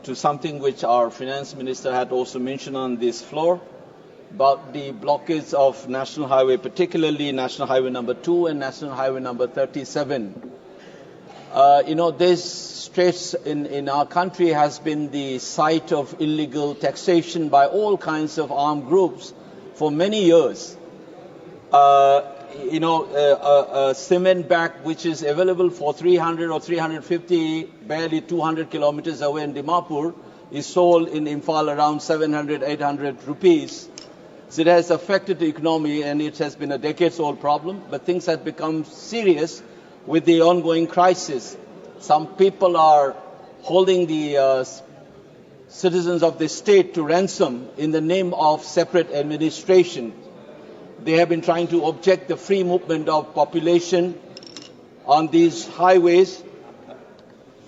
to something which our finance minister had also mentioned on this floor about the blockades of National Highway, particularly National Highway number 2 and National Highway number 37. This stretch in our country has been the site of illegal taxation by all kinds of armed groups for many years. A cement bag which is available for 300 or 350, barely 200 kilometers away in Dimapur, is sold in Imphal around 700, 800 rupees. So it has affected the economy, and it has been a decades-old problem, but things have become serious with the ongoing crisis. Some people are holding the citizens of the state to ransom in the name of separate administration. They have been trying to object the free movement of population on these highways.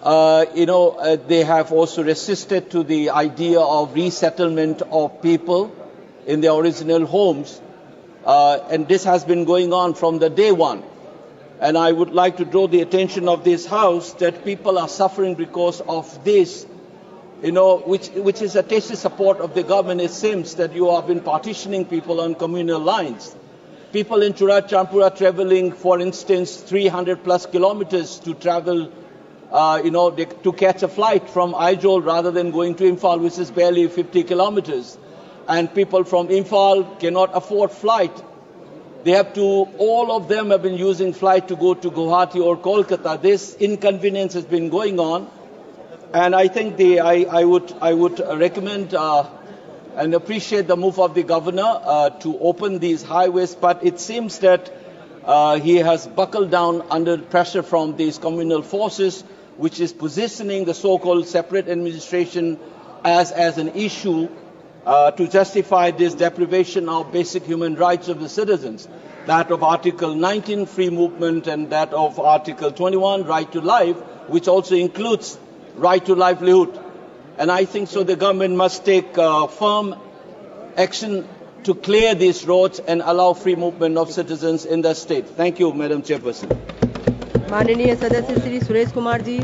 They have also resisted to the idea of resettlement of people in their original homes. And this has been going on from the day one. And I would like to draw the attention of this House that people are suffering because of this, which is a tacit support of the government. It seems that you have been partitioning people on communal lines. People in Churachampura traveling, for instance, 300 plus kilometers to travel, to catch a flight from Aizol rather than going to Imphal, which is barely 50 kilometers. And people from Imphal cannot afford flight. All of them have been using flight to go to Guwahati or Kolkata. This inconvenience has been going on. And I think I would recommend and appreciate the move of the governor to open these highways. But it seems that he has buckled down under pressure from these communal forces, which is positioning the so-called separate administration as an issue to justify this deprivation of basic human rights of the citizens, that of Article 19, free movement, and that of Article 21, right to life, which also includes right to livelihood. And I think so the government must take firm action to clear these roads and allow free movement of citizens in the state. Thank you, Madam Chairperson. माननीय सदस्य श्री सुरेश कुमार जी।